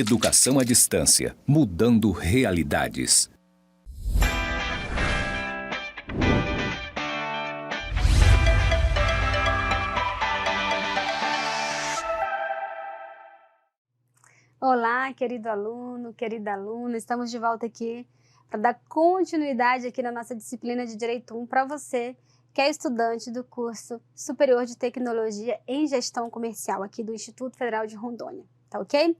Educação à distância, mudando realidades. Olá, querido aluno, querida aluna, estamos de volta aqui para dar continuidade aqui na nossa disciplina de Direito 1 para você que é estudante do curso Superior de Tecnologia em Gestão Comercial aqui do Instituto Federal de Rondônia, tá ok?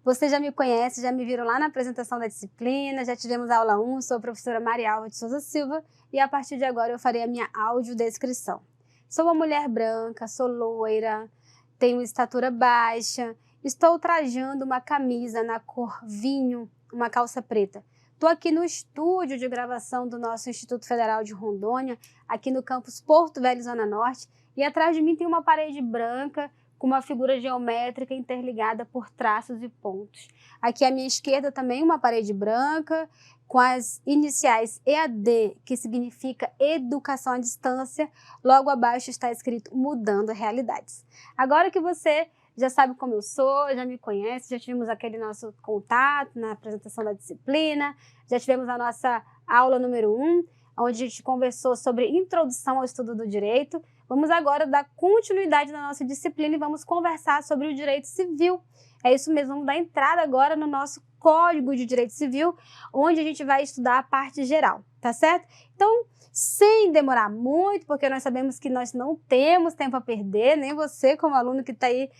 Você já me conhece, já me viram lá na apresentação da disciplina, já tivemos a aula 1, sou a professora Maria Alva de Souza Silva e a partir de agora eu farei a minha audiodescrição. Sou uma mulher branca, sou loira, tenho estatura baixa, estou trajando uma camisa na cor vinho, uma calça preta. Estou aqui no estúdio de gravação do nosso Instituto Federal de Rondônia, aqui no campus Porto Velho, Zona Norte, e atrás de mim tem uma parede branca com uma figura geométrica interligada por traços e pontos. Aqui à minha esquerda também uma parede branca com as iniciais EAD, que significa Educação à Distância. Logo abaixo está escrito Mudando Realidades. Agora que você já sabe como eu sou, já me conhece, já tivemos aquele nosso contato na apresentação da disciplina, já tivemos a nossa aula número 1, onde a gente conversou sobre introdução ao estudo do direito. Vamos agora dar continuidade na nossa disciplina e vamos conversar sobre o direito civil. É isso mesmo, vamos dar entrada agora no nosso Código de Direito Civil, onde a gente vai estudar a parte geral, tá certo? Então, sem demorar muito, porque nós sabemos que nós não temos tempo a perder, nem você como aluno que está aí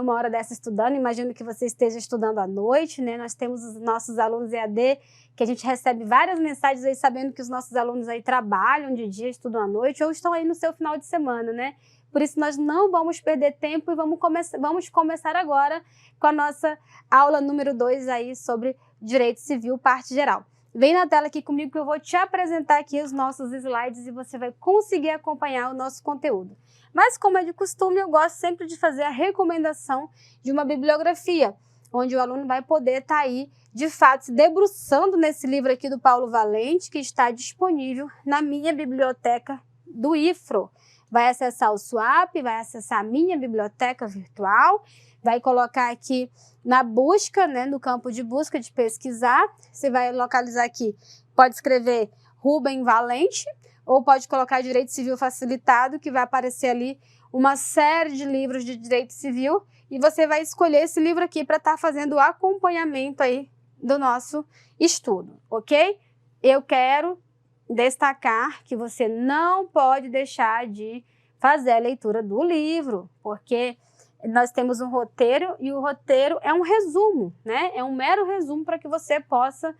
uma hora dessa estudando, imagino que você esteja estudando à noite, né? Nós temos os nossos alunos EAD, que a gente recebe várias mensagens aí sabendo que os nossos alunos aí trabalham de dia, estudam à noite, ou estão aí no seu final de semana, né? Por isso nós não vamos perder tempo e vamos começar agora com a nossa aula número 2 aí sobre Direito Civil, parte geral. Vem na tela aqui comigo que eu vou te apresentar aqui os nossos slides e você vai conseguir acompanhar o nosso conteúdo. Mas como é de costume, eu gosto sempre de fazer a recomendação de uma bibliografia, onde o aluno vai poder estar aí, de fato, se debruçando nesse livro aqui do Paulo Valente, que está disponível na minha biblioteca do IFRO. Vai acessar o SWAP, vai acessar a minha biblioteca virtual, vai colocar aqui na busca, né, no campo de busca de pesquisar, você vai localizar aqui, pode escrever Rubem Valente, ou pode colocar Direito Civil Facilitado, que vai aparecer ali uma série de livros de Direito Civil, e você vai escolher esse livro aqui para estar fazendo o acompanhamento aí do nosso estudo, ok? Eu quero destacar que você não pode deixar de fazer a leitura do livro, porque nós temos um roteiro e o roteiro é um resumo, né? É um mero resumo para que você possa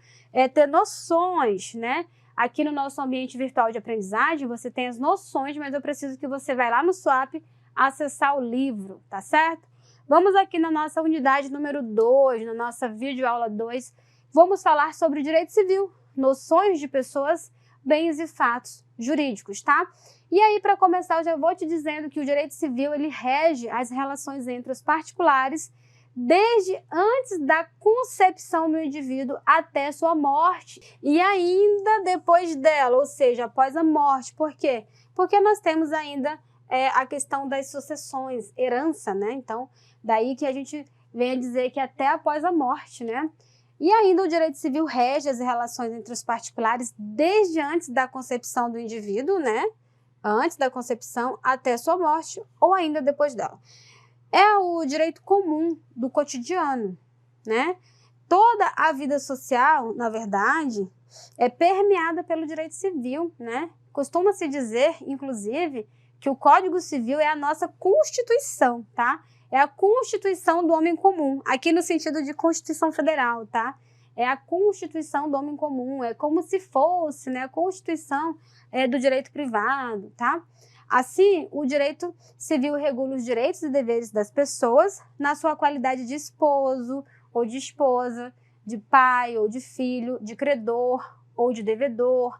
ter noções, né? Aqui no nosso ambiente virtual de aprendizagem você tem as noções, mas eu preciso que você vá lá no SWAP acessar o livro, tá certo? Vamos aqui na nossa unidade número 2, na nossa videoaula 2, vamos falar sobre direito civil, noções de pessoas, bens e fatos jurídicos, tá? E aí, para começar, eu já vou te dizendo que o direito civil, ele rege as relações entre os particulares desde antes da concepção do indivíduo até sua morte e ainda depois dela, ou seja, após a morte. Por quê? Porque nós temos ainda a questão das sucessões, herança, né? Então, daí que a gente vem a dizer que até após a morte, né? E ainda o direito civil rege as relações entre os particulares desde antes da concepção do indivíduo, né? Antes da concepção até sua morte ou ainda depois dela. É o direito comum do cotidiano, né? Toda a vida social, na verdade, é permeada pelo direito civil, né? Costuma-se dizer, inclusive, que o Código Civil é a nossa Constituição, tá? É a Constituição do homem comum, aqui no sentido de Constituição Federal, tá? É a Constituição do homem comum, é como se fosse, né, a Constituição do direito privado, tá? Assim, o direito civil regula os direitos e deveres das pessoas na sua qualidade de esposo ou de esposa, de pai ou de filho, de credor ou de devedor,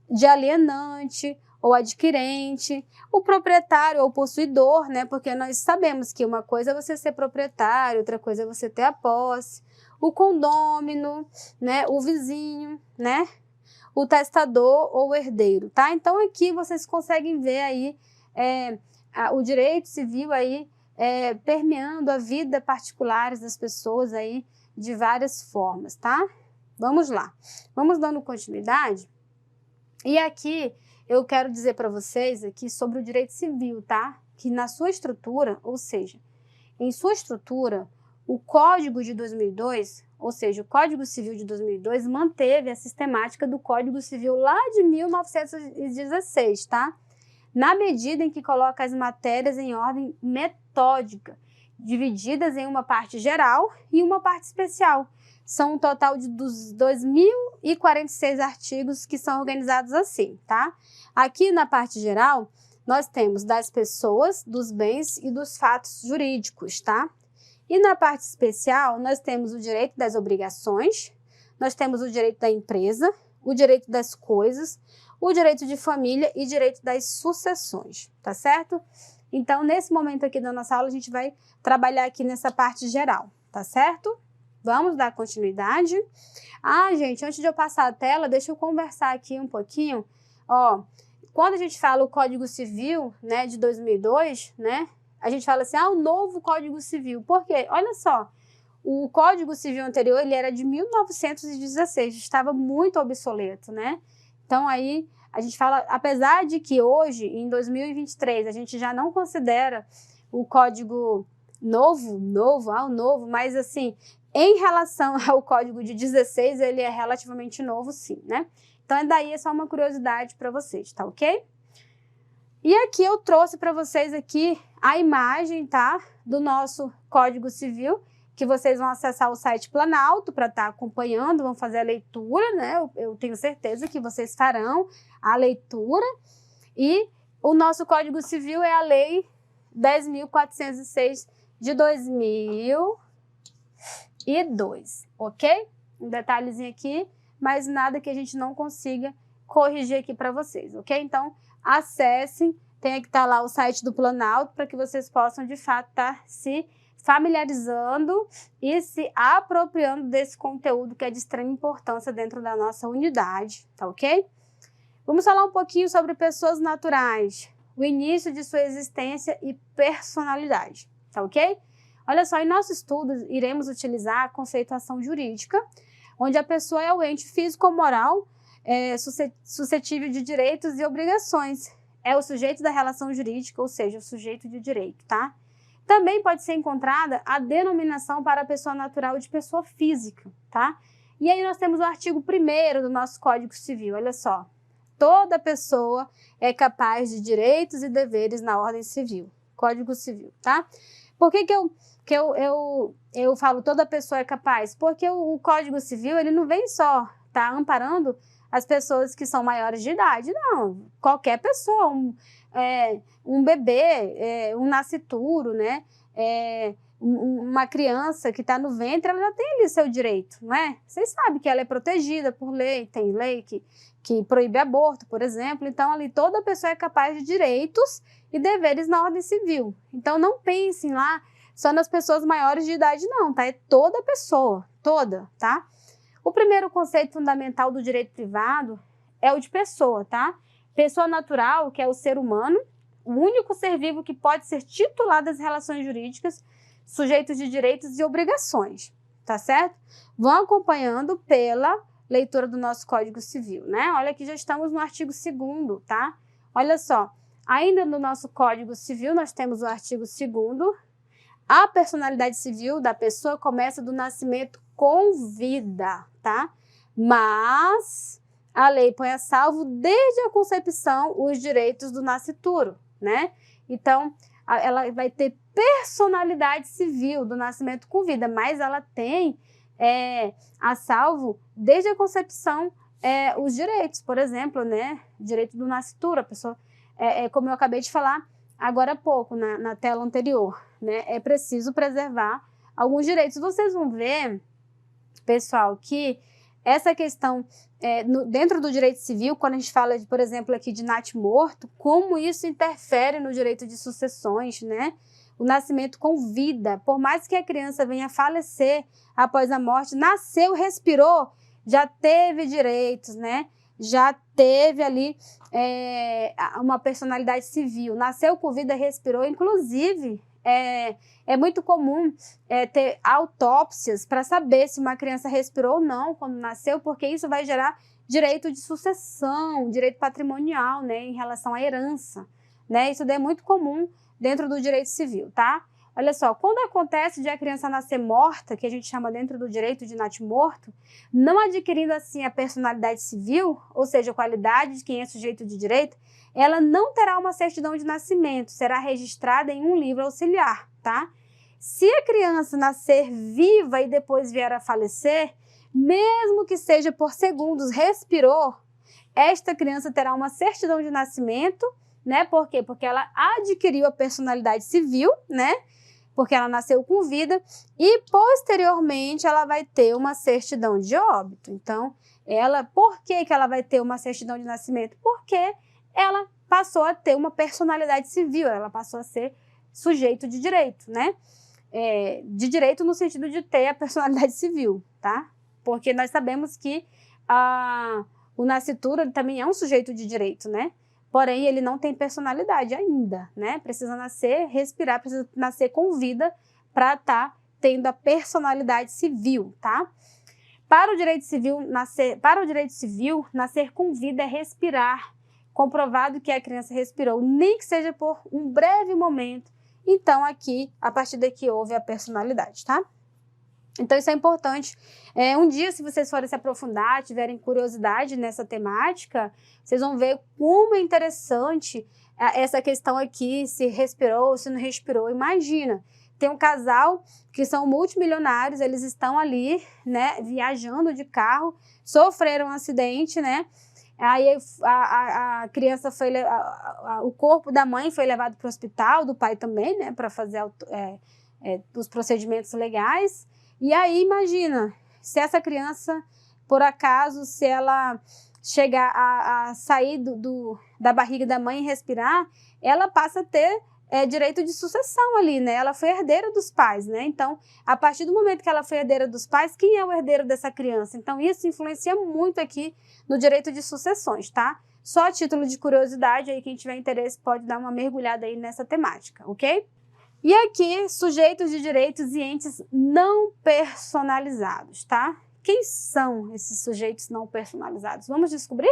de alienante ou adquirente, o proprietário ou possuidor, né? Porque nós sabemos que uma coisa é você ser proprietário, outra coisa é você ter a posse, o condômino, né? O vizinho, né? O testador ou o herdeiro, tá? Então aqui vocês conseguem ver aí o direito civil aí permeando a vida particular das pessoas aí de várias formas, tá? Vamos lá, vamos dando continuidade. E aqui eu quero dizer para vocês aqui sobre o direito civil, tá? Que na sua estrutura, ou seja, em sua estrutura, o Código de 2002, ou seja, o Código Civil de 2002 manteve a sistemática do Código Civil lá de 1916, tá? Na medida em que coloca as matérias em ordem metódica, divididas em uma parte geral e uma parte especial. São um total de 2.046 artigos que são organizados assim, tá? Aqui na parte geral, nós temos das pessoas, dos bens e dos fatos jurídicos, tá? E na parte especial, nós temos o direito das obrigações, nós temos o direito da empresa, o direito das coisas, o direito de família e direito das sucessões, tá certo? Então, nesse momento aqui da nossa aula, a gente vai trabalhar aqui nessa parte geral, tá certo? Vamos dar continuidade. Ah, gente, antes de eu passar a tela, deixa eu conversar aqui um pouquinho. Ó, quando a gente fala o Código Civil, né, de 2002, né, a gente fala assim, o novo Código Civil. Por quê? Olha só, o Código Civil anterior, ele era de 1916, estava muito obsoleto, né? Então, aí, a gente fala, apesar de que hoje, em 2023, a gente já não considera o Código novo, mas assim, em relação ao Código de 16, ele é relativamente novo, sim, né? Então, daí é só uma curiosidade para vocês, tá ok? E aqui eu trouxe para vocês aqui a imagem, tá? Do nosso Código Civil, que vocês vão acessar o site Planalto para estar acompanhando, vão fazer a leitura, né? Eu tenho certeza que vocês farão a leitura. E o nosso Código Civil é a Lei 10.406 de 2002, ok? Um detalhezinho aqui, mas nada que a gente não consiga corrigir aqui para vocês, ok? Então, acessem, tem que estar lá o site do Planalto para que vocês possam, de fato, estar se familiarizando e se apropriando desse conteúdo que é de extrema importância dentro da nossa unidade, tá ok? Vamos falar um pouquinho sobre pessoas naturais, o início de sua existência e personalidade, tá ok? Olha só, em nosso estudo iremos utilizar a conceituação jurídica, onde a pessoa é o ente físico ou moral suscetível de direitos e obrigações. É o sujeito da relação jurídica, ou seja, o sujeito de direito, tá? Também pode ser encontrada a denominação para a pessoa natural de pessoa física, tá? E aí nós temos o artigo 1º do nosso Código Civil, olha só. Toda pessoa é capaz de direitos e deveres na ordem civil, Código Civil, tá? Por que eu falo toda pessoa é capaz? Porque o Código Civil, ele não vem só, tá, amparando as pessoas que são maiores de idade, não. Qualquer pessoa, um bebê, um nascituro, né? Uma criança que está no ventre, ela já tem ali seu direito, não é? Vocês sabem que ela é protegida por lei, tem lei que proíbe aborto, por exemplo. Então, ali toda pessoa é capaz de direitos e deveres na ordem civil. Então, não pensem lá só nas pessoas maiores de idade, não, tá? É toda pessoa, toda, tá? O primeiro conceito fundamental do direito privado é o de pessoa, tá? Pessoa natural, que é o ser humano, o único ser vivo que pode ser titular das relações jurídicas, sujeitos de direitos e obrigações, tá certo? Vão acompanhando pela leitura do nosso Código Civil, né? Olha que já estamos no artigo 2º, tá? Olha só, ainda no nosso Código Civil nós temos o artigo 2º, a personalidade civil da pessoa começa do nascimento com vida, tá? Mas a lei põe a salvo desde a concepção os direitos do nascituro, né? Então, ela vai ter personalidade civil do nascimento com vida, mas ela tem a salvo desde a concepção os direitos, por exemplo, né? Direito do nascituro, a pessoa, como eu acabei de falar agora há pouco, na tela anterior, né? É preciso preservar alguns direitos. Vocês vão ver, pessoal, que essa questão, dentro do direito civil, quando a gente fala, por exemplo, aqui de natimorto, como isso interfere no direito de sucessões, né? O nascimento com vida, por mais que a criança venha a falecer após a morte, nasceu, respirou, já teve direitos, né? Já teve ali uma personalidade civil, nasceu com vida, respirou, inclusive é muito comum ter autópsias para saber se uma criança respirou ou não quando nasceu, porque isso vai gerar direito de sucessão, direito patrimonial, né, em relação à herança, né? Isso daí é muito comum dentro do direito civil, tá? Olha só, quando acontece de a criança nascer morta, que a gente chama dentro do direito de natimorto, não adquirindo assim a personalidade civil, ou seja, a qualidade de quem é sujeito de direito, ela não terá uma certidão de nascimento, será registrada em um livro auxiliar, tá? Se a criança nascer viva e depois vier a falecer, mesmo que seja por segundos, respirou, esta criança terá uma certidão de nascimento, né? Por quê? Porque ela adquiriu a personalidade civil, né? Porque ela nasceu com vida e posteriormente ela vai ter uma certidão de óbito. Então, por que ela vai ter uma certidão de nascimento? Porque ela passou a ter uma personalidade civil, ela passou a ser sujeito de direito, né? De direito no sentido de ter a personalidade civil, tá? Porque nós sabemos que o nascituro também é um sujeito de direito, né? Porém, ele não tem personalidade ainda, né? Precisa nascer, respirar, precisa nascer com vida para estar tendo a personalidade civil, tá? Para o direito civil, nascer com vida é respirar, comprovado que a criança respirou, nem que seja por um breve momento. Então, aqui, a partir daqui, houve a personalidade, tá? Então, isso é importante. Um dia, se vocês forem se aprofundar, tiverem curiosidade nessa temática, vocês vão ver como é interessante essa questão aqui, se respirou, se não respirou. Imagina, tem um casal que são multimilionários, eles estão ali, né, viajando de carro, sofreram um acidente, né? Aí a criança o corpo da mãe foi levado para o hospital, do pai também, né, para fazer os procedimentos legais. E aí, imagina, se essa criança, por acaso, se ela chegar a sair da barriga da mãe e respirar, ela passa a ter direito de sucessão ali, né? Ela foi herdeira dos pais, né? Então, a partir do momento que ela foi herdeira dos pais, quem é o herdeiro dessa criança? Então, isso influencia muito aqui no direito de sucessões, tá? Só a título de curiosidade, aí quem tiver interesse pode dar uma mergulhada aí nessa temática, ok? E aqui, sujeitos de direitos e entes não personalizados, tá? Quem são esses sujeitos não personalizados? Vamos descobrir?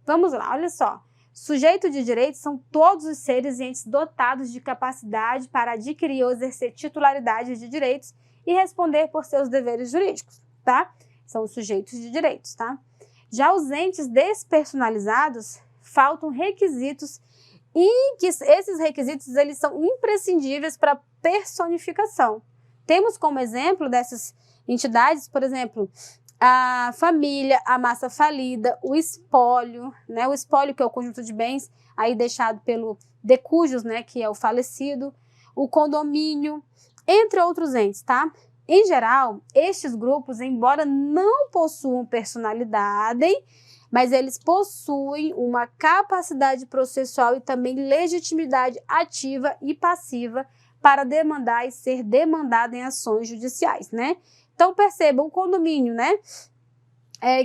Vamos lá, olha só. Sujeitos de direitos são todos os seres e entes dotados de capacidade para adquirir ou exercer titularidade de direitos e responder por seus deveres jurídicos, tá? São os sujeitos de direitos, tá? Já os entes despersonalizados, faltam requisitos e que esses requisitos eles são imprescindíveis para personificação. Temos como exemplo dessas entidades, por exemplo, a família, a massa falida, o espólio, né? O espólio que é o conjunto de bens aí deixado pelo decujus, né? Que é o falecido, o condomínio, entre outros entes, tá? Em geral, estes grupos, embora não possuam personalidade, mas eles possuem uma capacidade processual e também legitimidade ativa e passiva para demandar e ser demandada em ações judiciais, né? Então, percebam, o condomínio, né,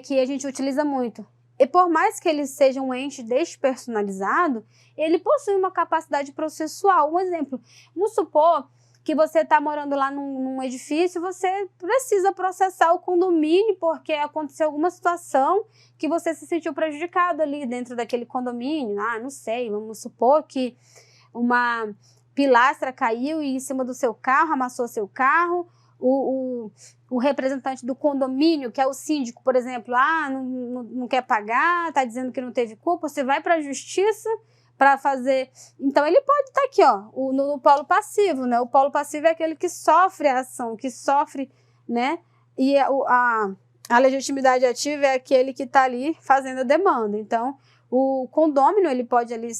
que a gente utiliza muito. E por mais que ele seja um ente despersonalizado, ele possui uma capacidade processual. Um exemplo, vamos supor que você está morando lá num edifício, você precisa processar o condomínio porque aconteceu alguma situação que você se sentiu prejudicado ali dentro daquele condomínio. Não sei, vamos supor que uma pilastra caiu em cima do seu carro, amassou seu carro, o representante do condomínio, que é o síndico, por exemplo, não quer pagar, está dizendo que não teve culpa, você vai para a justiça para fazer. Então, ele pode estar aqui, ó, no polo passivo, né? O polo passivo é aquele que sofre a ação, que sofre, né? E a legitimidade ativa é aquele que está ali fazendo a demanda. Então, o condômino, ele pode ali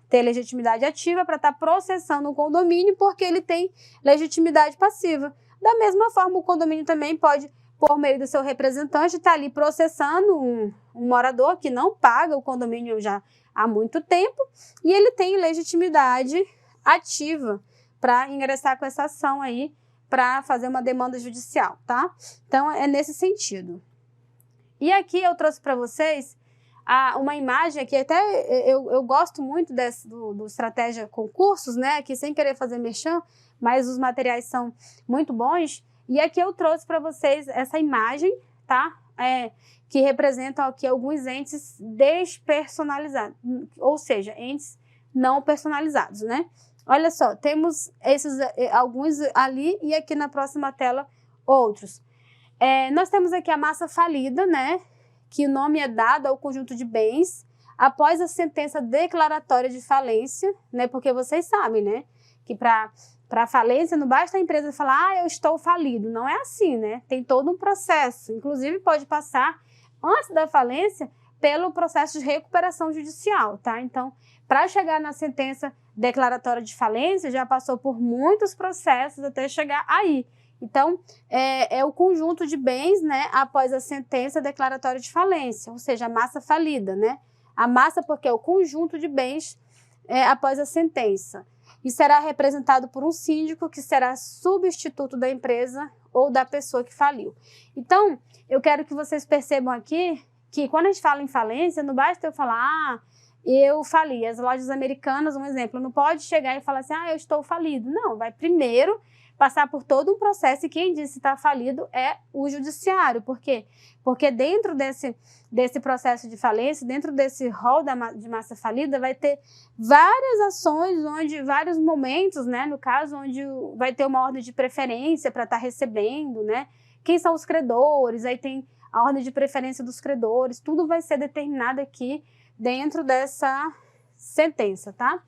ter legitimidade ativa para estar processando o condomínio, porque ele tem legitimidade passiva. Da mesma forma, o condomínio também pode, por meio do seu representante, estar ali processando um morador que não paga o condomínio já há muito tempo, e ele tem legitimidade ativa para ingressar com essa ação aí, para fazer uma demanda judicial, tá? Então, é nesse sentido. E aqui eu trouxe para vocês uma imagem que até eu gosto muito do Estratégia Concursos, né? Aqui sem querer fazer merchan, mas os materiais são muito bons. E aqui eu trouxe para vocês essa imagem, tá? Que representam aqui alguns entes despersonalizados, ou seja, entes não personalizados, né? Olha só, temos esses alguns ali e aqui na próxima tela outros. Nós temos aqui a massa falida, né? Que o nome é dado ao conjunto de bens após a sentença declaratória de falência, né? Porque vocês sabem, né? Que para falência não basta a empresa falar, eu estou falido. Não é assim, né? Tem todo um processo. Inclusive pode passar antes da falência pelo processo de recuperação judicial, tá? Então, para chegar na sentença declaratória de falência, já passou por muitos processos até chegar aí. Então, é o conjunto de bens, né, após a sentença declaratória de falência, ou seja, a massa falida, né? A massa porque é o conjunto de bens após a sentença. E será representado por um síndico que será substituto da empresa ou da pessoa que faliu. Então, eu quero que vocês percebam aqui que quando a gente fala em falência, não basta eu falar, eu fali. As lojas americanas, um exemplo, não pode chegar e falar assim, eu estou falido. Não, vai primeiro passar por todo um processo e quem disse que está falido é o judiciário. Por quê? Porque dentro desse processo de falência, dentro desse rol de massa falida, vai ter várias ações, vários momentos, né, no caso, onde vai ter uma ordem de preferência para estar recebendo, né? Quem são os credores, aí tem a ordem de preferência dos credores, tudo vai ser determinado aqui dentro dessa sentença, tá?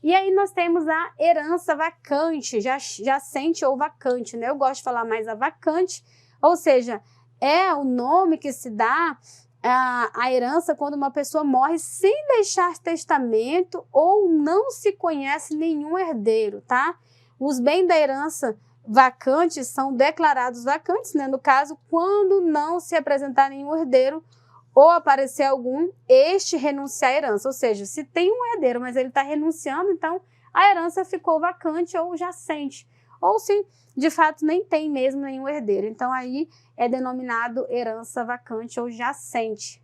E aí nós temos a herança vacante, jacente ou vacante, né? Eu gosto de falar mais a vacante, ou seja, é o nome que se dá à herança quando uma pessoa morre sem deixar testamento ou não se conhece nenhum herdeiro, tá? Os bens da herança vacantes são declarados vacantes, né? No caso, quando não se apresentar nenhum herdeiro ou aparecer algum, este renunciar à herança. Ou seja, se tem um herdeiro, mas ele está renunciando, então a herança ficou vacante ou jacente. Ou se, de fato, nem tem mesmo nenhum herdeiro. Então, aí é denominado herança vacante ou jacente.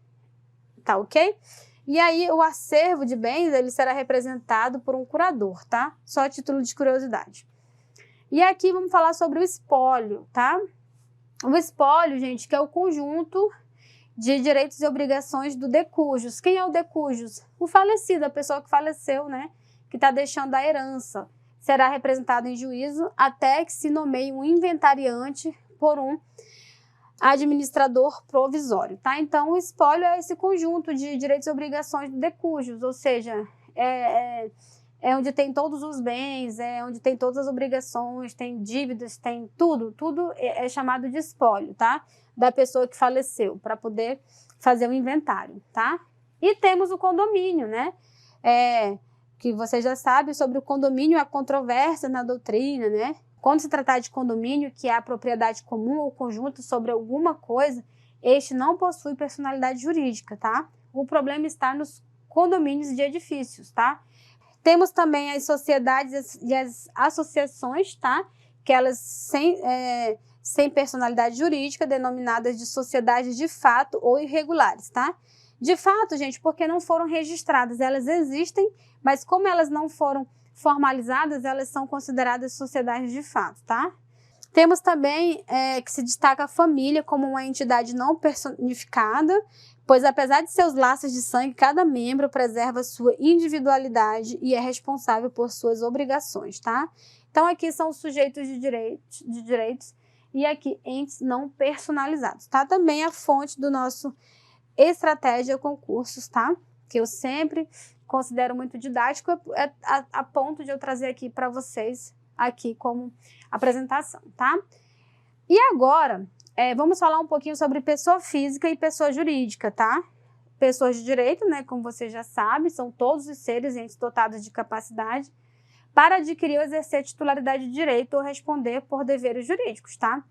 Tá ok? E aí, o acervo de bens, ele será representado por um curador, tá? Só a título de curiosidade. E aqui vamos falar sobre o espólio, tá? O espólio, gente, que é o conjunto de direitos e obrigações do decujus. Quem é o decujus? O falecido, a pessoa que faleceu, né? Que está deixando a herança. Será representado em juízo até que se nomeie um inventariante por um administrador provisório, tá? Então, o espólio é esse conjunto de direitos e obrigações do decujus, ou seja, é onde tem todos os bens, é onde tem todas as obrigações, tem dívidas, tem tudo é chamado de espólio, tá? Da pessoa que faleceu, para poder fazer o inventário, tá? E temos o condomínio, né? Que você já sabe sobre o condomínio, a controvérsia na doutrina, né? Quando se tratar de condomínio, que é a propriedade comum ou conjunto sobre alguma coisa, este não possui personalidade jurídica, tá? O problema está nos condomínios de edifícios, tá? Temos também as sociedades e as associações, tá? Que elas sem personalidade jurídica, denominadas de sociedades de fato ou irregulares, tá? De fato, gente, porque não foram registradas, elas existem, mas como elas não foram formalizadas, elas são consideradas sociedades de fato, tá? Temos também que se destaca a família como uma entidade não personificada, pois apesar de seus laços de sangue, cada membro preserva sua individualidade e é responsável por suas obrigações, tá? Então aqui são os sujeitos de direitos e aqui entes não personalizados, tá? Também a fonte do nosso Estratégia Concursos, tá? Que eu sempre considero muito didático, a ponto de eu trazer aqui para vocês, aqui como apresentação, tá? E agora, vamos falar um pouquinho sobre pessoa física e pessoa jurídica, tá? Pessoas de direito, né, como você já sabe, são todos os seres entes dotados de capacidade para adquirir ou exercer titularidade de direito ou responder por deveres jurídicos, tá?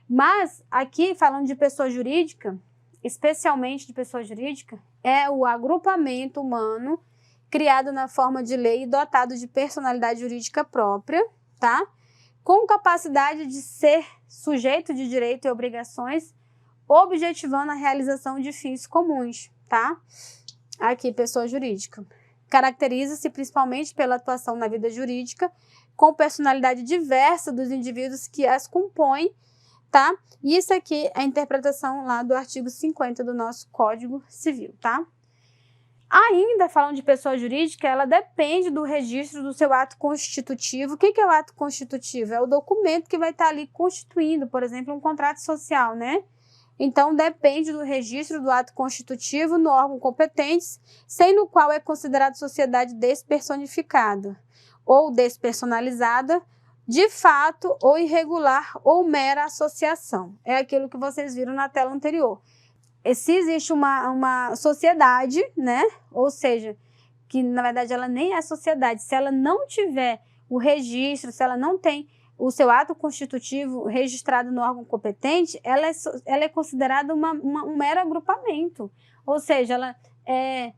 Mas aqui, falando de pessoa jurídica, especialmente de pessoa jurídica, é o agrupamento humano criado na forma de lei e dotado de personalidade jurídica própria, tá? Com capacidade de ser sujeito de direito e obrigações, objetivando a realização de fins comuns, tá? Aqui, pessoa jurídica. Caracteriza-se principalmente pela atuação na vida jurídica, com personalidade diversa dos indivíduos que as compõem, tá? E isso aqui é a interpretação lá do artigo 50 do nosso Código Civil, tá? Ainda falando de pessoa jurídica, ela depende do registro do seu ato constitutivo. O que é o ato constitutivo? É o documento que vai estar ali constituindo, por exemplo, um contrato social, né? Então, depende do registro do ato constitutivo no órgão competente, sem no qual é considerado sociedade despersonificada ou despersonalizada, de fato ou irregular ou mera associação. É aquilo que vocês viram na tela anterior. Se existe uma sociedade, né? Ou seja, que na verdade ela nem é sociedade, se ela não tiver o registro, se ela não tem o seu ato constitutivo registrado no órgão competente, ela é considerada um mero agrupamento. Ou seja,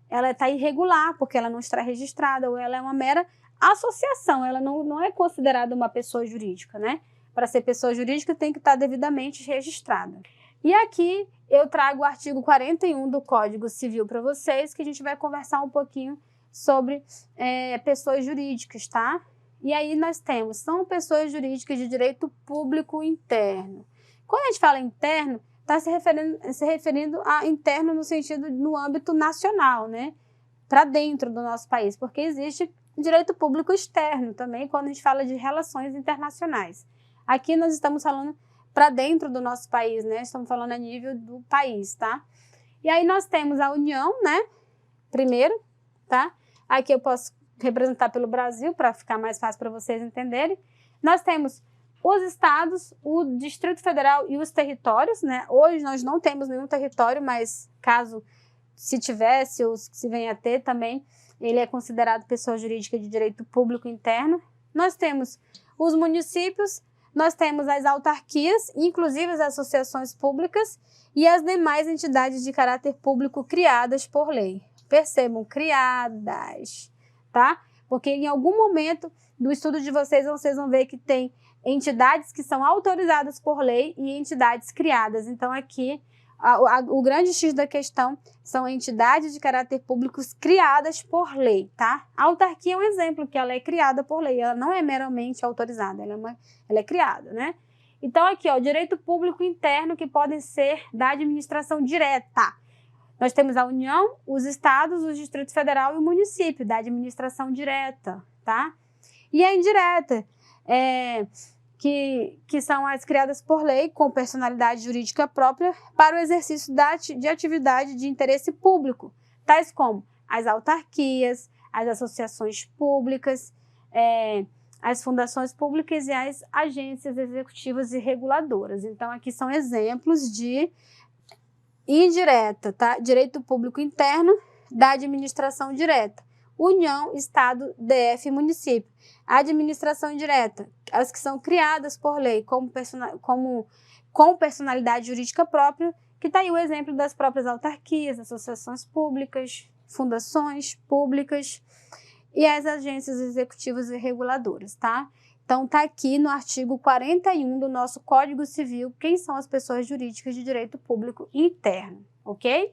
ela está irregular, porque ela não está registrada, ou ela é uma mera associação, ela não é considerada uma pessoa jurídica, né? Para ser pessoa jurídica tem que estar devidamente registrada. E aqui eu trago o artigo 41 do Código Civil para vocês, que a gente vai conversar um pouquinho sobre pessoas jurídicas, tá? E aí nós temos, são pessoas jurídicas de direito público interno. Quando a gente fala interno, está se referindo a interno no sentido, no âmbito nacional, né? Para dentro do nosso país, porque existe direito público externo também, quando a gente fala de relações internacionais. Aqui nós estamos falando para dentro do nosso país, né? Estamos falando a nível do país, tá? E aí nós temos a União, né? Primeiro, tá? Aqui eu posso representar pelo Brasil, para ficar mais fácil para vocês entenderem. Nós temos os estados, o Distrito Federal e os territórios, né? Hoje nós não temos nenhum território, mas caso se tivesse ou se venha a ter também, ele é considerado pessoa jurídica de direito público interno. Nós temos os municípios, nós temos as autarquias, inclusive as associações públicas e as demais entidades de caráter público criadas por lei. Percebam, criadas, tá? Porque em algum momento do estudo de vocês vão ver que tem entidades que são autorizadas por lei e entidades criadas. Então aqui o grande X da questão são entidades de caráter público criadas por lei, tá? A autarquia é um exemplo, que ela é criada por lei, ela não é meramente autorizada, ela é criada, né? Então aqui, ó, direito público interno que podem ser da administração direta. Nós temos a União, os estados, o Distrito Federal e o município, da administração direta, tá? E a indireta, que são as criadas por lei com personalidade jurídica própria para o exercício de atividade de interesse público, tais como as autarquias, as associações públicas, as fundações públicas e as agências executivas e reguladoras. Então, aqui são exemplos de indireta, tá? Direito público interno da administração direta. União, Estado, DF e município. A administração indireta, as que são criadas por lei com personalidade jurídica própria, que está aí o exemplo das próprias autarquias, associações públicas, fundações públicas e as agências executivas e reguladoras, tá? Então, está aqui no artigo 41 do nosso Código Civil quem são as pessoas jurídicas de direito público interno, ok?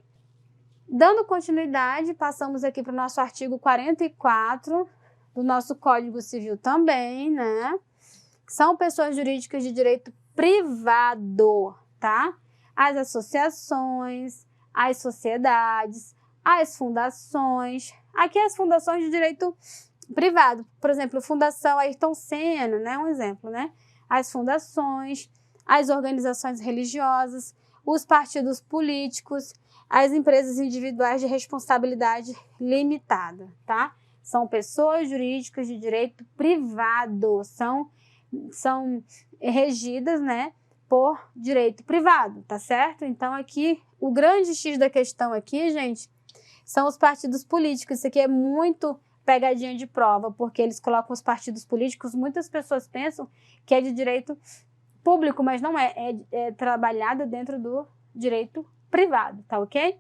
Dando continuidade, passamos aqui para o nosso artigo 44 do nosso Código Civil também, né? São pessoas jurídicas de direito privado, tá? As associações, as sociedades, as fundações. Aqui as fundações de direito privado, por exemplo, Fundação Ayrton Senna, né? Um exemplo, né? As fundações, as organizações religiosas, os partidos políticos, as empresas individuais de responsabilidade limitada, tá? São pessoas jurídicas de direito privado, são regidas, né, por direito privado, tá certo? Então aqui, o grande X da questão aqui, gente, são os partidos políticos. Isso aqui é muito pegadinha de prova, porque eles colocam os partidos políticos, muitas pessoas pensam que é de direito público, mas não é trabalhado dentro do direito privado, tá ok?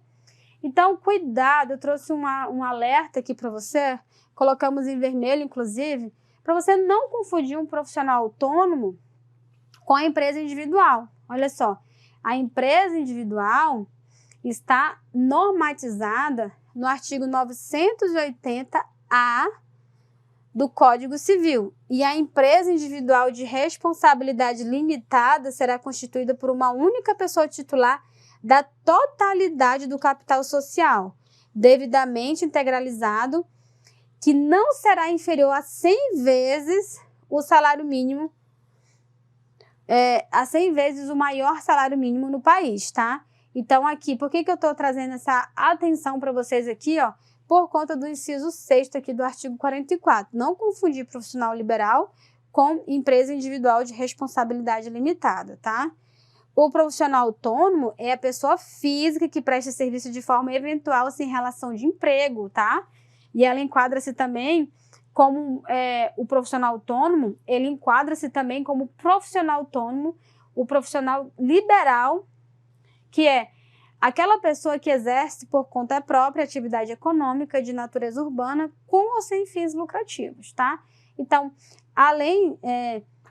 Então, cuidado, eu trouxe um alerta aqui para você, colocamos em vermelho, inclusive, para você não confundir um profissional autônomo com a empresa individual. Olha só, a empresa individual, está normatizada no artigo 980-A do Código Civil, e a empresa individual de responsabilidade limitada será constituída por uma única pessoa titular da totalidade do capital social, devidamente integralizado, que não será inferior a 100 vezes o salário mínimo, a 100 vezes o maior salário mínimo no país, tá? Então aqui, por que eu estou trazendo essa atenção para vocês aqui, ó? Por conta do inciso 6º aqui do artigo 44. Não confundir profissional liberal com empresa individual de responsabilidade limitada, tá? O profissional autônomo é a pessoa física que presta serviço de forma eventual sem relação de emprego, tá? E ela enquadra-se também como o profissional autônomo, ele enquadra-se também como profissional autônomo, o profissional liberal, que é aquela pessoa que exerce por conta própria atividade econômica de natureza urbana com ou sem fins lucrativos, tá? Então, além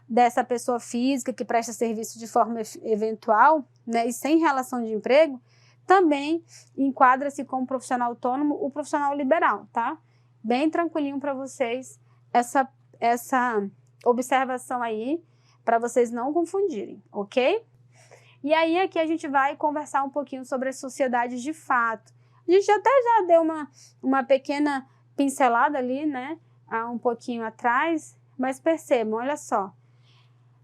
dessa pessoa física que presta serviço de forma eventual, né, e sem relação de emprego, também enquadra-se como profissional autônomo o profissional liberal, tá? Bem tranquilinho para vocês essa observação aí, para vocês não confundirem, ok? E aí aqui a gente vai conversar um pouquinho sobre as sociedades de fato. A gente até já deu uma pequena pincelada ali, né, há um pouquinho atrás, mas percebam, olha só.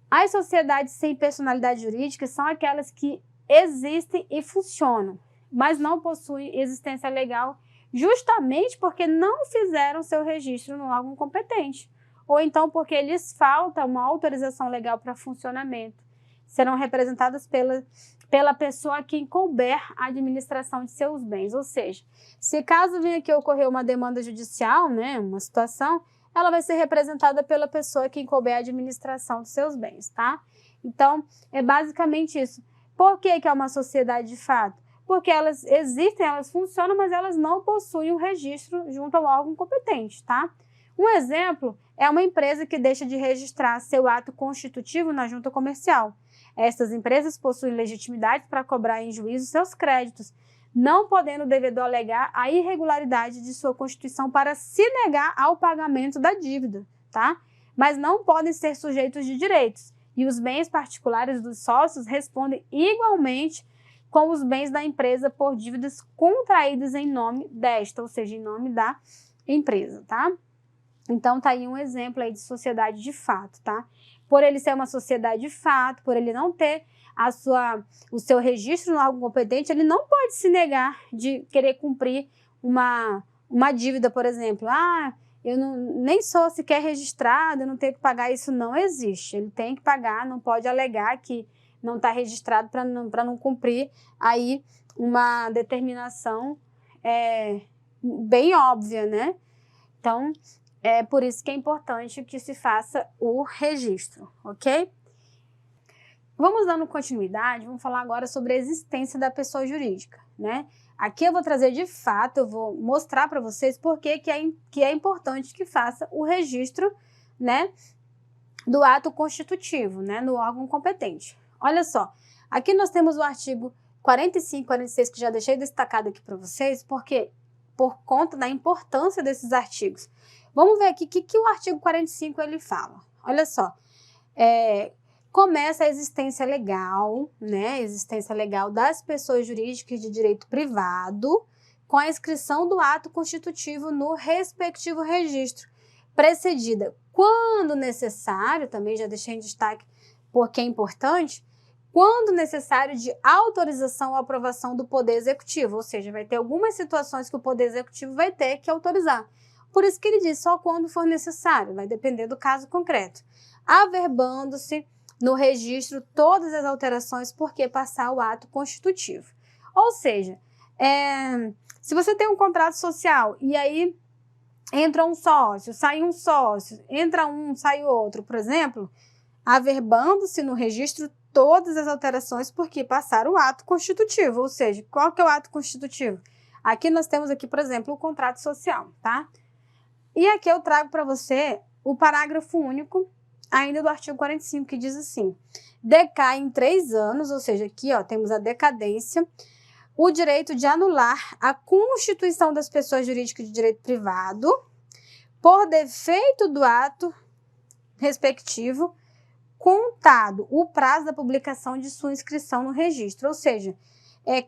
As sociedades sem personalidade jurídica são aquelas que existem e funcionam, mas não possuem existência legal justamente porque não fizeram seu registro no órgão competente, ou então porque lhes falta uma autorização legal para funcionamento. Serão representadas pela pessoa a quem couber a administração de seus bens. Ou seja, se caso venha aqui ocorrer uma demanda judicial, né, uma situação, ela vai ser representada pela pessoa a quem couber a administração dos seus bens, tá? Então, é basicamente isso. Por que é uma sociedade de fato? Porque elas existem, elas funcionam, mas elas não possuem o registro junto ao órgão competente, tá? Um exemplo é uma empresa que deixa de registrar seu ato constitutivo na junta comercial. Estas empresas possuem legitimidade para cobrar em juízo seus créditos, não podendo o devedor alegar a irregularidade de sua constituição para se negar ao pagamento da dívida, tá? Mas não podem ser sujeitos de direitos, e os bens particulares dos sócios respondem igualmente com os bens da empresa por dívidas contraídas em nome desta, ou seja, em nome da empresa, tá? Então, tá aí um exemplo aí de sociedade de fato, tá? Por ele ser uma sociedade de fato, por ele não ter o seu registro no órgão competente, ele não pode se negar de querer cumprir uma dívida, por exemplo. Ah, eu nem sou sequer registrado, eu não tenho que pagar, isso não existe. Ele tem que pagar, não pode alegar que não está registrado para não cumprir aí uma determinação bem óbvia, né? Então, é por isso que é importante que se faça o registro, ok? Vamos dando continuidade, vamos falar agora sobre a existência da pessoa jurídica, né? Aqui eu vou trazer de fato, eu vou mostrar para vocês por que é importante que faça o registro, né, do ato constitutivo, né, no órgão competente. Olha só, aqui nós temos o artigo 45 e 46, que já deixei destacado aqui para vocês, porque por conta da importância desses artigos. Vamos ver aqui o que o artigo 45 ele fala. Olha só, começa a existência legal, né, existência legal das pessoas jurídicas de direito privado, com a inscrição do ato constitutivo no respectivo registro, precedida, quando necessário, também já deixei em destaque porque é importante, quando necessário, de autorização ou aprovação do Poder Executivo, ou seja, vai ter algumas situações que o Poder Executivo vai ter que autorizar. Por isso que ele diz só quando for necessário, vai depender do caso concreto. Averbando-se no registro todas as alterações por que passar o ato constitutivo. Ou seja, se você tem um contrato social e aí entra um sócio, sai um sócio, entra um, sai outro, por exemplo, averbando-se no registro todas as alterações por que passar o ato constitutivo. Ou seja, qual que é o ato constitutivo? Aqui nós temos aqui, por exemplo, o contrato social, tá? E aqui eu trago para você o parágrafo único ainda do artigo 45, que diz assim: decai em 3 anos, ou seja, aqui ó, temos a decadência, o direito de anular a constituição das pessoas jurídicas de direito privado por defeito do ato respectivo, contado o prazo da publicação de sua inscrição no registro. Ou seja,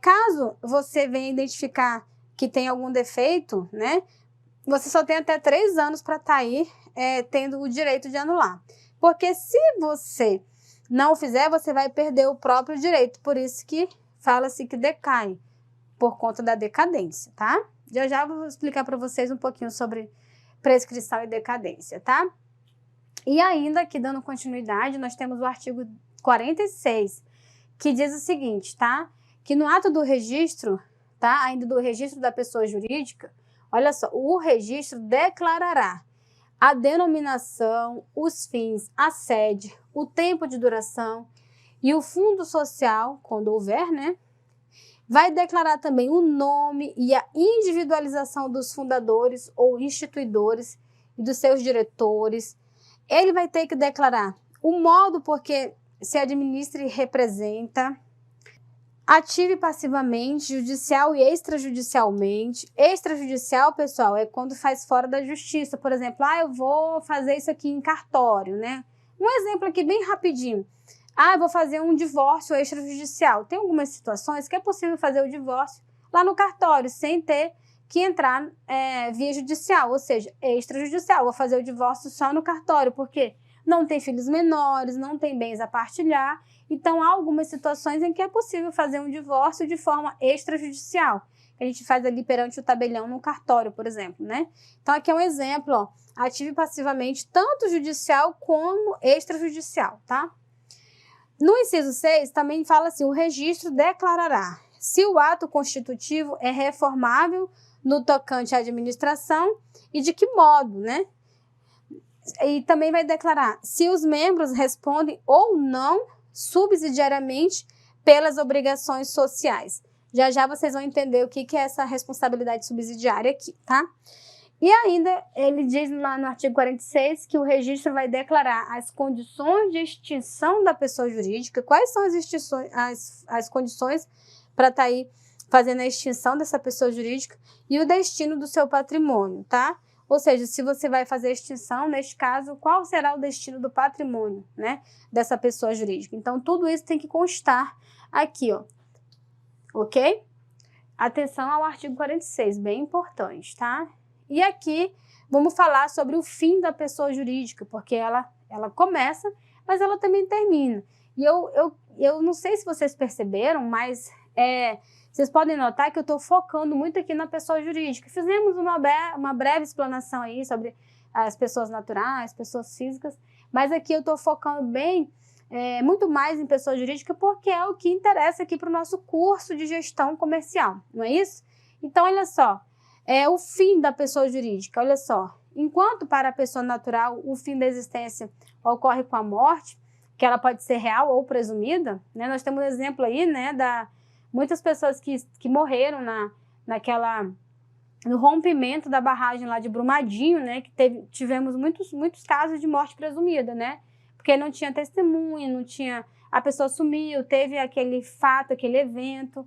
caso você venha identificar que tem algum defeito, né, você só tem até 3 anos para estar aí tendo o direito de anular. Porque se você não fizer, você vai perder o próprio direito. Por isso que fala-se que decai, por conta da decadência, tá? Já vou explicar para vocês um pouquinho sobre prescrição e decadência, tá? E ainda aqui, dando continuidade, nós temos o artigo 46, que diz o seguinte, tá? Que no ato do registro, tá? Ainda do registro da pessoa jurídica, olha só, o registro declarará a denominação, os fins, a sede, o tempo de duração e o fundo social, quando houver, né? Vai declarar também o nome e a individualização dos fundadores ou instituidores e dos seus diretores. Ele vai ter que declarar o modo por que se administra e representa, ativa e passivamente, judicial e extrajudicialmente. Extrajudicial, pessoal, é quando faz fora da justiça. Por exemplo, eu vou fazer isso aqui em cartório, né? Um exemplo aqui bem rapidinho. Eu vou fazer um divórcio extrajudicial. Tem algumas situações que é possível fazer o divórcio lá no cartório, sem ter que entrar via judicial, ou seja, extrajudicial. Vou fazer o divórcio só no cartório, porque não tem filhos menores, não tem bens a partilhar. Então, há algumas situações em que é possível fazer um divórcio de forma extrajudicial, que a gente faz ali perante o tabelião no cartório, por exemplo, né? Então, aqui é um exemplo, ó, ativo e passivamente, tanto judicial como extrajudicial, tá? No inciso 6, também fala assim, o registro declarará se o ato constitutivo é reformável no tocante à administração e de que modo, né? E também vai declarar se os membros respondem ou não subsidiariamente pelas obrigações sociais. Já vocês vão entender o que é essa responsabilidade subsidiária aqui, tá? E ainda ele diz lá no artigo 46 que o registro vai declarar as condições de extinção da pessoa jurídica, quais são as condições para estar aí fazendo a extinção dessa pessoa jurídica e o destino do seu patrimônio, tá? Ou seja, se você vai fazer a extinção, neste caso, qual será o destino do patrimônio, né, dessa pessoa jurídica? Então, tudo isso tem que constar aqui, ó, ok? Atenção ao artigo 46, bem importante, tá? E aqui, vamos falar sobre o fim da pessoa jurídica, porque ela começa, mas ela também termina. E eu não sei se vocês perceberam, mas vocês podem notar que eu estou focando muito aqui na pessoa jurídica. Fizemos uma breve explanação aí sobre as pessoas naturais, pessoas físicas, mas aqui eu estou focando muito mais em pessoa jurídica porque é o que interessa aqui para o nosso curso de gestão comercial, não é isso? Então, olha só, o fim da pessoa jurídica, olha só, enquanto para a pessoa natural o fim da existência ocorre com a morte, que ela pode ser real ou presumida, né? Nós temos um exemplo aí, né, muitas pessoas que morreram no rompimento da barragem lá de Brumadinho, né, que tivemos muitos casos de morte presumida, né, porque não tinha testemunha, a pessoa sumiu, teve aquele fato, aquele evento.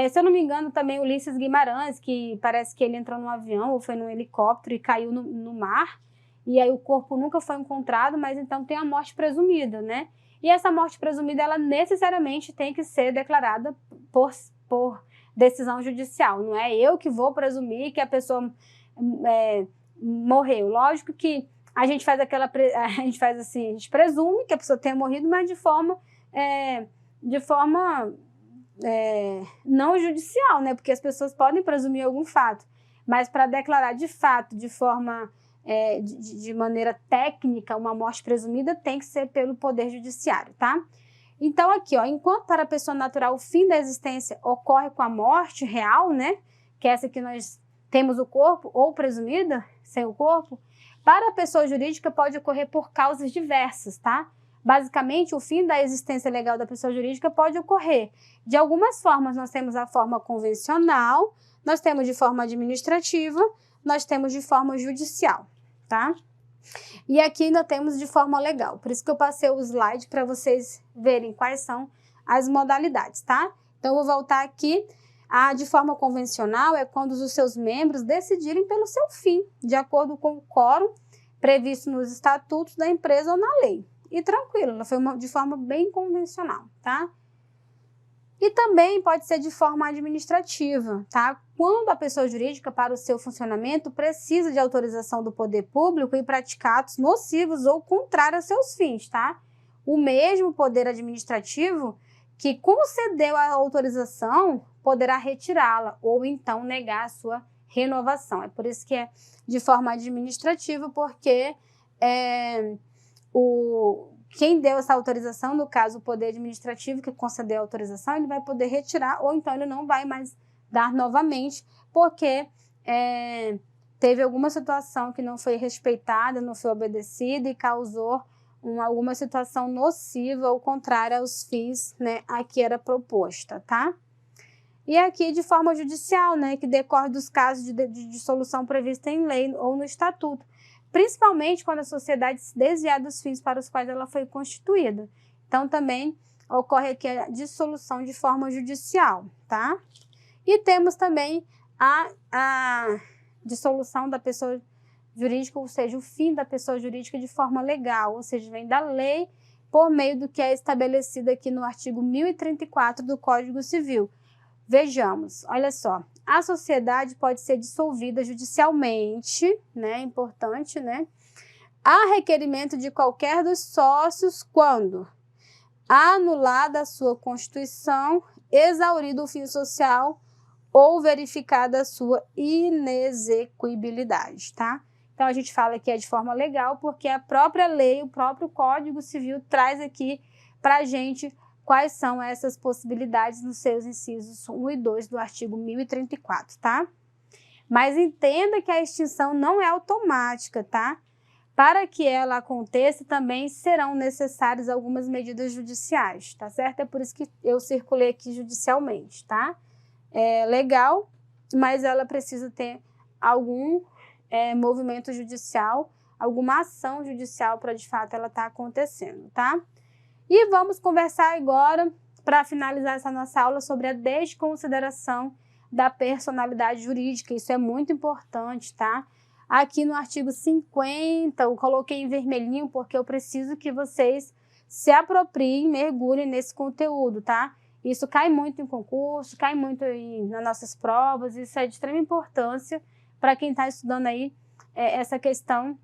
Se eu não me engano, também Ulisses Guimarães, que parece que ele entrou num avião ou foi num helicóptero e caiu no mar, e aí o corpo nunca foi encontrado, mas então tem a morte presumida, né? E essa morte presumida, ela necessariamente tem que ser declarada por decisão judicial. Não é eu que vou presumir que a pessoa morreu. Lógico que a gente faz assim, a gente presume que a pessoa tenha morrido, mas de forma não judicial, né? Porque as pessoas podem presumir algum fato, mas para declarar de fato, de forma de maneira técnica, uma morte presumida tem que ser pelo Poder Judiciário, tá? Então, aqui, ó, enquanto para a pessoa natural o fim da existência ocorre com a morte real, né? Que é essa que nós temos o corpo, ou presumida, sem o corpo, para a pessoa jurídica pode ocorrer por causas diversas, tá? Basicamente, o fim da existência legal da pessoa jurídica pode ocorrer de algumas formas. Nós temos a forma convencional, nós temos de forma administrativa, nós temos de forma judicial, tá? E aqui ainda temos de forma legal. Por isso que eu passei o slide para vocês verem quais são as modalidades, tá? Então, eu vou voltar aqui. De forma convencional é quando os seus membros decidirem pelo seu fim, de acordo com o quórum previsto nos estatutos da empresa ou na lei. E tranquilo, ela foi de forma bem convencional, tá? E também pode ser de forma administrativa, tá? Quando a pessoa jurídica, para o seu funcionamento, precisa de autorização do poder público e praticar atos nocivos ou contrários a seus fins, tá? O mesmo poder administrativo que concedeu a autorização poderá retirá-la ou então negar a sua renovação. É por isso que é de forma administrativa, porque quem deu essa autorização, no caso o poder administrativo que concedeu a autorização, ele vai poder retirar ou então ele não vai mais dar novamente, porque teve alguma situação que não foi respeitada, não foi obedecida e causou alguma situação nociva ou contrária aos fins, né, a que era proposta, tá? E aqui de forma judicial, né, que decorre dos casos de dissolução prevista em lei ou no estatuto, principalmente quando a sociedade se desviar dos fins para os quais ela foi constituída. Então também ocorre aqui a dissolução de forma judicial, tá? E temos também a dissolução da pessoa jurídica, ou seja, o fim da pessoa jurídica de forma legal, ou seja, vem da lei por meio do que é estabelecido aqui no artigo 1034 do Código Civil. Vejamos, olha só, a sociedade pode ser dissolvida judicialmente, né, importante, né, a requerimento de qualquer dos sócios quando anulada a sua constituição, exaurido o fim social ou verificada a sua inexequibilidade, tá? Então, a gente fala que é de forma legal porque a própria lei, o próprio Código Civil traz aqui para a gente quais são essas possibilidades nos seus incisos 1 e 2 do artigo 1034, tá? Mas entenda que a extinção não é automática, tá? Para que ela aconteça, também serão necessárias algumas medidas judiciais, tá certo? É por isso que eu circulei aqui judicialmente, tá? É legal, mas ela precisa ter algum movimento judicial, alguma ação judicial para de fato ela estar acontecendo, tá? E vamos conversar agora, para finalizar essa nossa aula, sobre a desconsideração da personalidade jurídica. Isso é muito importante, tá? Aqui no artigo 50, eu coloquei em vermelhinho porque eu preciso que vocês se apropriem, mergulhem nesse conteúdo, tá? Isso cai muito em concurso, cai muito nas nossas provas, isso é de extrema importância para quem está estudando aí essa questão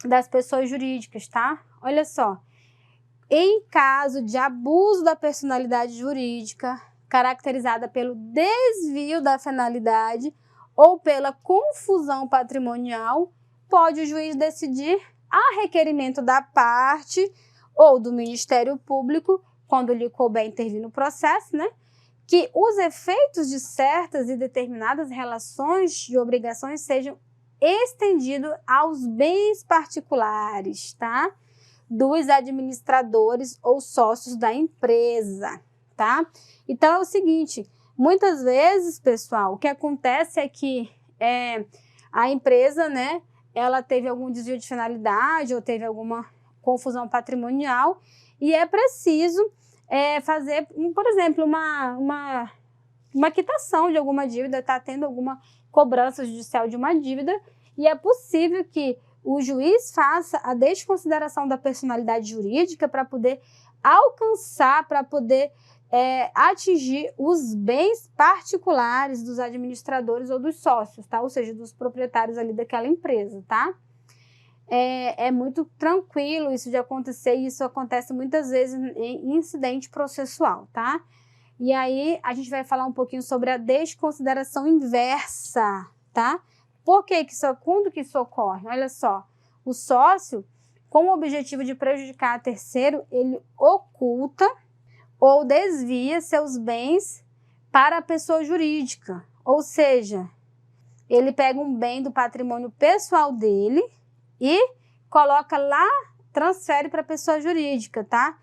das pessoas jurídicas, tá? Olha só, em caso de abuso da personalidade jurídica, caracterizada pelo desvio da finalidade ou pela confusão patrimonial, pode o juiz decidir, a requerimento da parte ou do Ministério Público, quando lhe couber intervir no processo, né, que os efeitos de certas e determinadas relações de obrigações sejam estendidos aos bens particulares, tá, dos administradores ou sócios da empresa, tá? Então é o seguinte, muitas vezes, pessoal, o que acontece é que a empresa, né, ela teve algum desvio de finalidade ou teve alguma confusão patrimonial e é preciso fazer, por exemplo, uma quitação de alguma dívida, está tendo alguma cobrança judicial de uma dívida e é possível que o juiz faça a desconsideração da personalidade jurídica para poder alcançar, para poder atingir os bens particulares dos administradores ou dos sócios, tá? Ou seja, dos proprietários ali daquela empresa, tá? É muito tranquilo isso de acontecer e isso acontece muitas vezes em incidente processual, tá? E aí a gente vai falar um pouquinho sobre a desconsideração inversa, tá? Por que quando que isso ocorre? Olha só, o sócio, com o objetivo de prejudicar a terceiro, ele oculta ou desvia seus bens para a pessoa jurídica, ou seja, ele pega um bem do patrimônio pessoal dele e coloca lá, transfere para a pessoa jurídica, tá?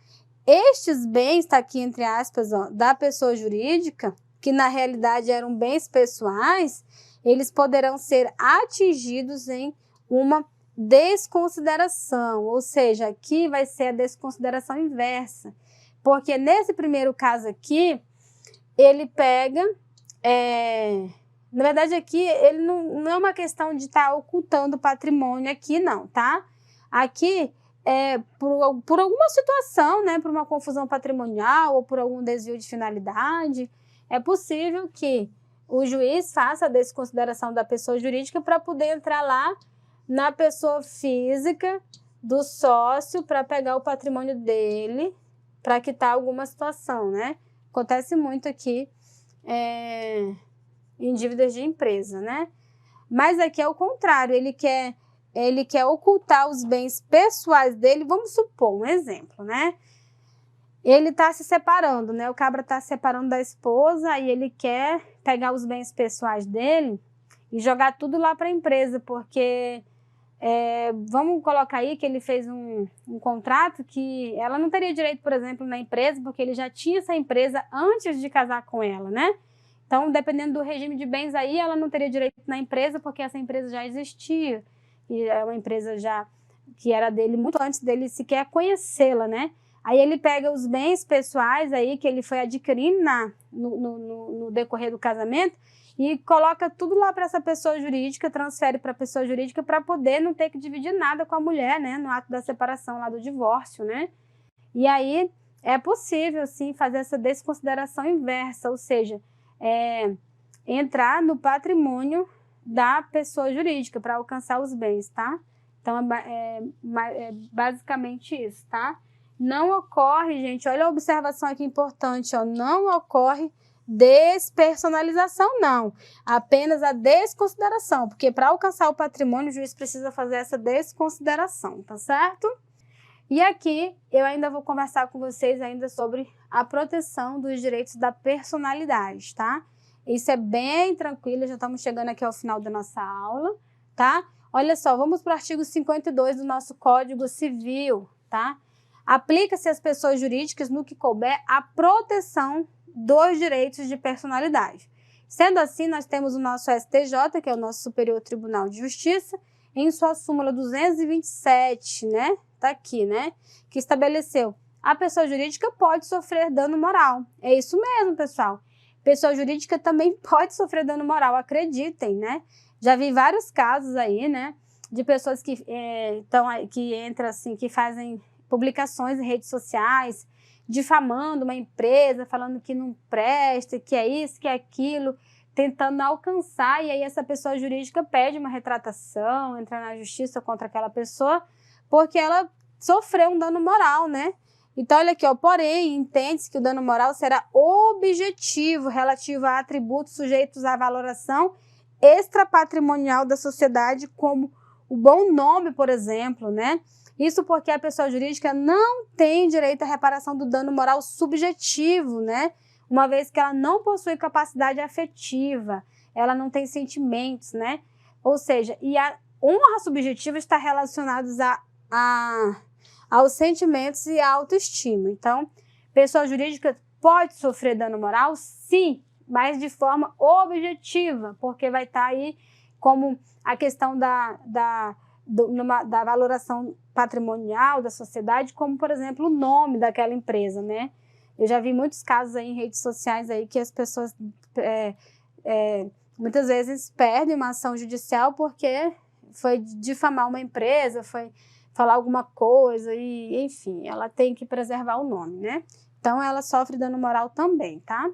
Estes bens, tá aqui entre aspas, ó, da pessoa jurídica, que na realidade eram bens pessoais, eles poderão ser atingidos em uma desconsideração, ou seja, aqui vai ser a desconsideração inversa, porque nesse primeiro caso aqui, ele pega Na verdade, aqui, ele não é uma questão de estar ocultando patrimônio aqui, não, tá? Aqui, por alguma situação, né, por uma confusão patrimonial ou por algum desvio de finalidade, é possível que o juiz faça a desconsideração da pessoa jurídica para poder entrar lá na pessoa física do sócio para pegar o patrimônio dele, para quitar alguma situação, né? Acontece muito aqui em dívidas de empresa, né? Mas aqui é o contrário, ele quer ocultar os bens pessoais dele. Vamos supor um exemplo, né? Ele está se separando, né? O cabra está se separando da esposa e ele quer pegar os bens pessoais dele e jogar tudo lá para a empresa, porque vamos colocar aí que ele fez um contrato que ela não teria direito, por exemplo, na empresa, porque ele já tinha essa empresa antes de casar com ela, né? Então, dependendo do regime de bens aí, ela não teria direito na empresa, porque essa empresa já existia. E é uma empresa já que era dele muito antes dele sequer conhecê-la, né? Aí ele pega os bens pessoais aí que ele foi adquirindo no decorrer do casamento e coloca tudo lá para essa pessoa jurídica, transfere para a pessoa jurídica para poder não ter que dividir nada com a mulher, né? No ato da separação, lá do divórcio, né? E aí é possível, sim, fazer essa desconsideração inversa, ou seja, entrar no patrimônio da pessoa jurídica para alcançar os bens, tá? Então, é basicamente isso, tá? Não ocorre, gente, olha a observação aqui importante, ó, não ocorre despersonalização, não. Apenas a desconsideração, porque para alcançar o patrimônio, o juiz precisa fazer essa desconsideração, tá certo? E aqui eu ainda vou conversar com vocês ainda sobre a proteção dos direitos da personalidade, tá? Isso é bem tranquilo, já estamos chegando aqui ao final da nossa aula, tá? Olha só, vamos para o artigo 52 do nosso Código Civil, tá? Aplica-se às pessoas jurídicas, no que couber, a proteção dos direitos de personalidade. Sendo assim, nós temos o nosso STJ, que é o nosso Superior Tribunal de Justiça, em sua súmula 227, né? Tá aqui, né? Que estabeleceu: a pessoa jurídica pode sofrer dano moral. É isso mesmo, pessoal. Pessoa jurídica também pode sofrer dano moral, acreditem, né? Já vi vários casos aí, né? De pessoas que entram assim, que fazem publicações em redes sociais, difamando uma empresa, falando que não presta, que é isso, que é aquilo, tentando alcançar, e aí essa pessoa jurídica pede uma retratação, entra na justiça contra aquela pessoa, porque ela sofreu um dano moral, né? Então, olha aqui, ó, porém, entende-se que o dano moral será objetivo, relativo a atributos sujeitos à valoração extrapatrimonial da sociedade, como o bom nome, por exemplo, né? Isso porque a pessoa jurídica não tem direito à reparação do dano moral subjetivo, né? Uma vez que ela não possui capacidade afetiva, ela não tem sentimentos, né? Ou seja, e a honra subjetiva está relacionada aos sentimentos e à autoestima. Então, pessoa jurídica pode sofrer dano moral? Sim, mas de forma objetiva, porque vai estar aí como a questão da valoração patrimonial da sociedade, como, por exemplo, o nome daquela empresa, né? Eu já vi muitos casos aí em redes sociais aí que as pessoas muitas vezes perdem uma ação judicial porque foi difamar uma empresa, foi falar alguma coisa e, enfim, ela tem que preservar o nome, né? Então, ela sofre dano moral também, tá?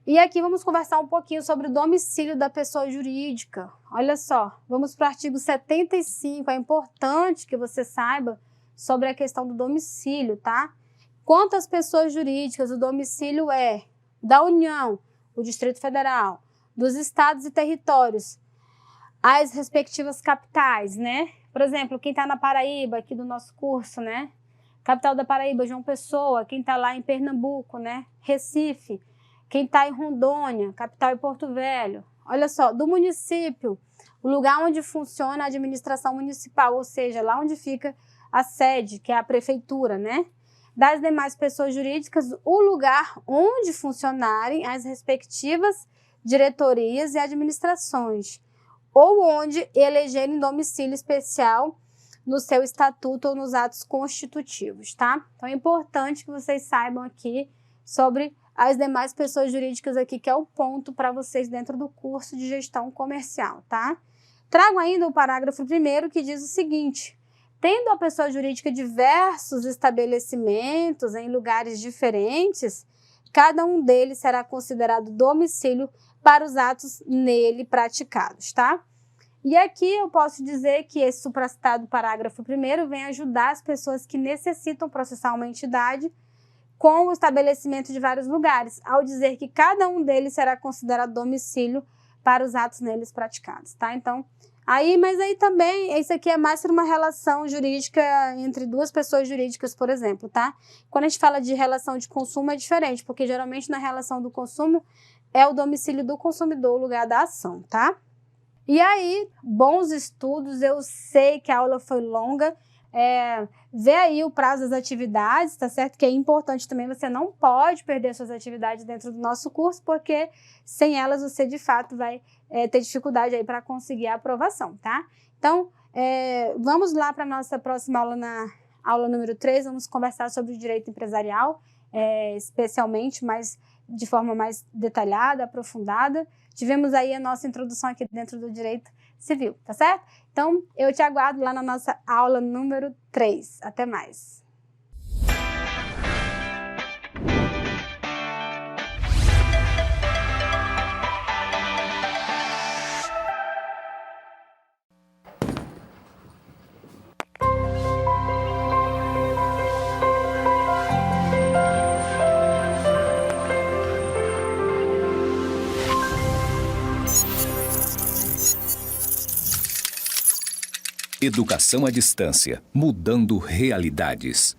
E aqui vamos conversar um pouquinho sobre o domicílio da pessoa jurídica. Olha só, vamos para o artigo 75. É importante que você saiba sobre a questão do domicílio, tá? Quanto às pessoas jurídicas, o domicílio é da União, o Distrito Federal, dos estados e territórios, as respectivas capitais, né? Por exemplo, quem está na Paraíba, aqui do nosso curso, né? Capital da Paraíba, João Pessoa. Quem está lá em Pernambuco, né? Recife. Quem está em Rondônia, capital, e Porto Velho. Olha só, do município, o lugar onde funciona a administração municipal, ou seja, lá onde fica a sede, que é a prefeitura, né? Das demais pessoas jurídicas, o lugar onde funcionarem as respectivas diretorias e administrações, ou onde elegerem domicílio especial no seu estatuto ou nos atos constitutivos, tá? Então é importante que vocês saibam aqui sobre as demais pessoas jurídicas aqui, que é o ponto para vocês dentro do curso de gestão comercial, tá? Trago ainda o parágrafo 1º que diz o seguinte: tendo a pessoa jurídica diversos estabelecimentos em lugares diferentes, cada um deles será considerado domicílio para os atos nele praticados, tá? E aqui eu posso dizer que esse supracitado parágrafo 1º vem ajudar as pessoas que necessitam processar uma entidade com o estabelecimento de vários lugares, ao dizer que cada um deles será considerado domicílio para os atos neles praticados, tá? Então, mas aí também, isso aqui é mais para uma relação jurídica entre duas pessoas jurídicas, por exemplo, tá? Quando a gente fala de relação de consumo é diferente, porque geralmente na relação do consumo é o domicílio do consumidor o lugar da ação, tá? E aí, bons estudos, eu sei que a aula foi longa, vê aí o prazo das atividades, tá certo? Que é importante também, você não pode perder suas atividades dentro do nosso curso, porque sem elas você de fato vai ter dificuldade aí para conseguir a aprovação, tá? Então, vamos lá para a nossa próxima aula, na aula número 3, vamos conversar sobre o direito empresarial, especialmente, mas de forma mais detalhada, aprofundada. Tivemos aí a nossa introdução aqui dentro do direito civil, tá certo? Então, eu te aguardo lá na nossa aula número 3. Até mais! Educação à distância, mudando realidades.